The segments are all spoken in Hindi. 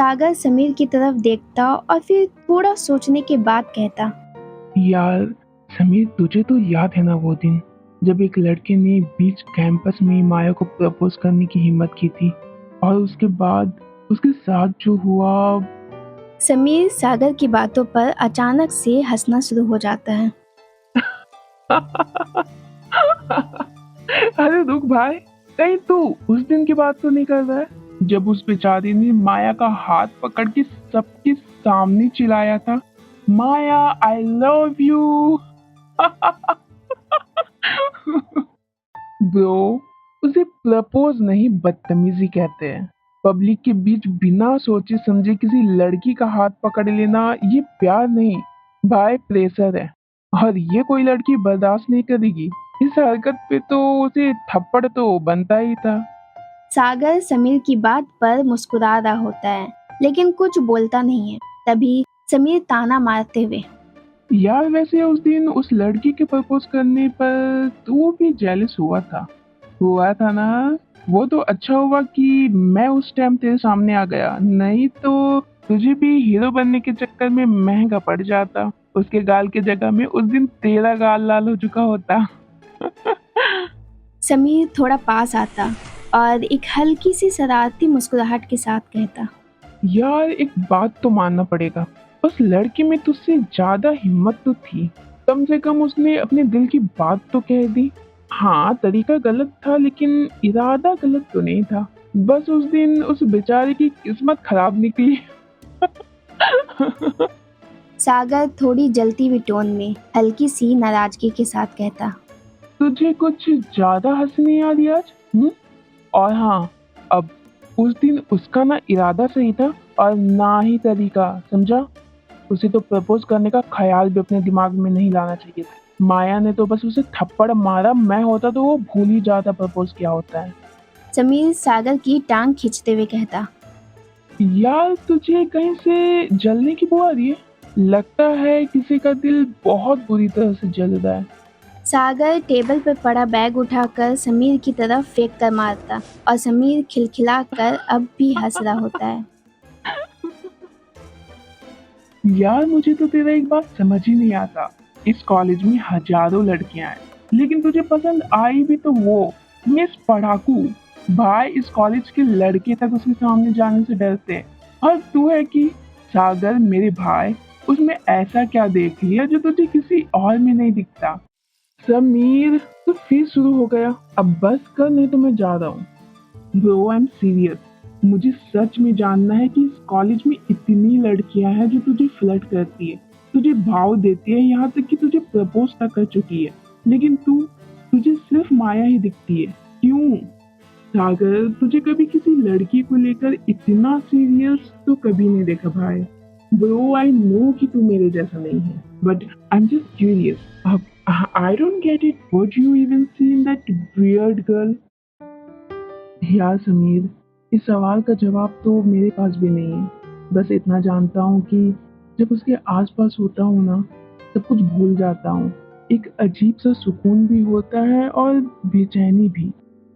सागर समीर की तरफ देखता और फिर थोड़ा सोचने के बाद कहता। यार समीर, तुझे तो याद है ना वो दिन जब एक लड़के ने बीच कैंपस में माया को प्रपोज करने की हिम्मत की थी, और उसके बाद उसके साथ जो हुआ। समीर सागर की बातों पर अचानक से हंसना शुरू हो जाता है। अरे रुक भाई, कहीं तू उस दिन की बात तो नहीं कर रहा है जब उस बेचारी ने माया का हाथ पकड़ के सबके सामने चिल्लाया था, माया आई लव यू। ब्रो, उसे प्रपोज नहीं बदतमीजी कहते हैं। पब्लिक के बीच बिना सोचे समझे किसी लड़की का हाथ पकड़ लेना ये प्यार नहीं भाई, प्रेशर है। और ये कोई लड़की बर्दाश्त नहीं करेगी। इस हरकत पे तो उसे थप्पड़ तो बनता ही था। सागर समीर की बात पर मुस्कुरा रहा होता है लेकिन कुछ बोलता नहीं है। तभी समीर ताना मारते हुए। यार वैसे उस दिन उस लड़की के प्रपोज करने पर तू भी जेलस हुआ था ना? वो तो अच्छा हुआ कि मैं उस टाइम तेरे सामने आ गया, नहीं तो तुझे भी हीरो बनने के चक्कर में महंगा पड़ जाता। उसके गाल की जगह में उस दिन तेरा गाल लाल हो चुका होता। समीर थोड़ा पास आता और एक हल्की सी शरारती मुस्कुराहट के साथ कहता। यार एक बात तो मानना पड़ेगा, उस लड़की में तुझसे ज्यादा हिम्मत तो थी। कम से कम उसने अपने दिल की बात तो कह दी। हाँ, तरीका गलत था लेकिन इरादा गलत तो नहीं था। बस उस दिन उस बेचारे की किस्मत खराब निकली। सागर थोड़ी जलती हुई टोन में हल्की सी नाराजगी के साथ कहता। तुझे कुछ ज्यादा हंसी नहीं आ रही आज? और हाँ, अब उस दिन उसका ना इरादा सही था और ना ही तरीका, समझा? उसे तो प्रपोज करने का ख्याल भी अपने दिमाग में नहीं लाना चाहिए था। माया ने तो बस उसे थप्पड़ मारा, मैं होता तो वो भूल ही जाता प्रपोज क्या होता है। समीर सागर की टांग खींचते हुए कहता। यार तुझे कहीं से जलने की बू आ रही है? लगता है किसी का दिल बहुत बुरी तरह से जल रहा है। सागर टेबल पर पड़ा बैग उठाकर समीर की तरफ फेंक कर मारता और समीर खिलखिला कर अब भी हंस रहा होता है। यार मुझे तो तेरा एक बात समझ ही नहीं आता। इस कॉलेज में हजारों लड़कियां हैं, लेकिन तुझे पसंद आई भी तो वो मिस पढ़ाकू। भाई इस कॉलेज के लड़के तक उसके सामने जाने से डरते हैं, और तू है कि सागर मेरे भाई, उसमें ऐसा क्या देख लिया जो तुझे किसी और में नहीं दिखता? समीर, तो फिर शुरू हो गया। अब बस कर, नहीं तो मैं जा रहा हूँ। Bro I am serious. मुझे सच में जानना है कि इस कॉलेज में इतनी लड़कियां हैं जो तुझे फ्लर्ट करती है, तुझे भाव देती है, यहाँ तक कि तुझे प्रपोज तक कर चुकी है, लेकिन तुझे सिर्फ माया ही दिखती है। क्यों? सागर, तुझे कभी किसी लड़की को लेकर इतना सीरियस तो कभी नहीं देखा भाई। ब्रो आई नो कि तू मेरे जैसा नहीं है, but I am just curious. अब I don't get it, what you even see in that weird girl? यार समीर, इस सवाल का जवाब तो मेरे पास भी नहीं है। बस इतना जानता हूँ कि जब उसके आसपास होता हूँ ना, सब कुछ भूल जाता हूँ। एक अजीब सा सुकून भी होता है और बेचैनी भी।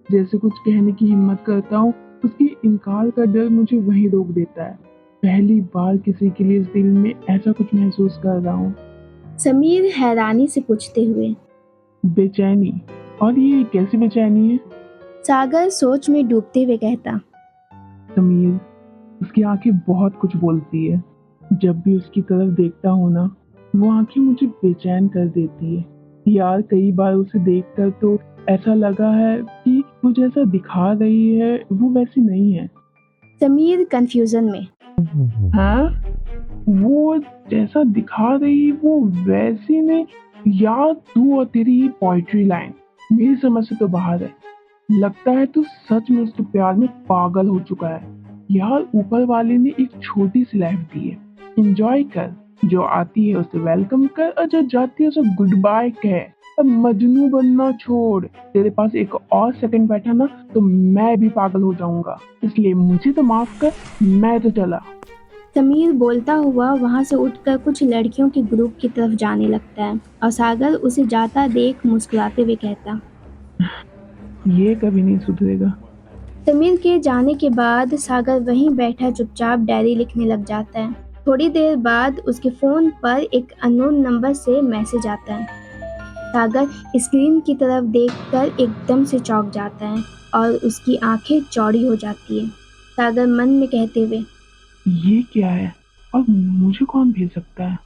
जैसे कुछ कहने की हिम्मत करता हूँ, उसके इनकार का डर मुझे वहीं रोक देता है। पहली बार किसी के लिए इस दिल में ऐसा कुछ महसूस कर रहा हूँ। समीर हैरानी से पूछते हुए। बेचैनी? और ये कैसी बेचैनी है? सागर सोच में डूबते हुए कहता। समीर, उसकी आंखें बहुत कुछ बोलती है। जब भी उसकी तरफ देखता हूँ ना, वो आंखें मुझे बेचैन कर देती है। यार कई बार उसे देखकर तो ऐसा लगा है कि वो जैसा दिखा रही है वो वैसी नहीं है। समीर कंफ्यूजन में। हाँ, वो जैसा दिखा रही वो वैसी नहीं। यार तू और तेरी ये पोइट्री लाइन मेरी समझ से तो बाहर है। लगता है तू सच में उसके प्यार में पागल हो चुका है। यार ऊपर वाले ने एक छोटी सी लाइफ दी है, एंजॉय कर। जो आती है उसे वेलकम कर, और जो जाती है उसे गुड बाय कह। अब मजनू बनना छोड़। तेरे पास एक और सेकंड बैठा ना तो मैं भी पागल हो जाऊंगा, इसलिए मुझे तो माफ कर, मैं तो चला। समीर बोलता हुआ वहां से उठकर कुछ लड़कियों के ग्रुप की तरफ जाने लगता है और सागर उसे जाता देख मुस्कुराते हुए कहता। ये कभी नहीं सुधरेगा। समीर के जाने के बाद सागर वहीं बैठा चुपचाप डायरी लिखने लग जाता है। थोड़ी देर बाद उसके फ़ोन पर एक अननोन नंबर से मैसेज आता है। सागर स्क्रीन की तरफ देखकर एकदम से चौंक जाता है और उसकी आंखें चौड़ी हो जाती है। सागर मन में कहते हुए, ये क्या है और मुझे कौन भेज सकता है?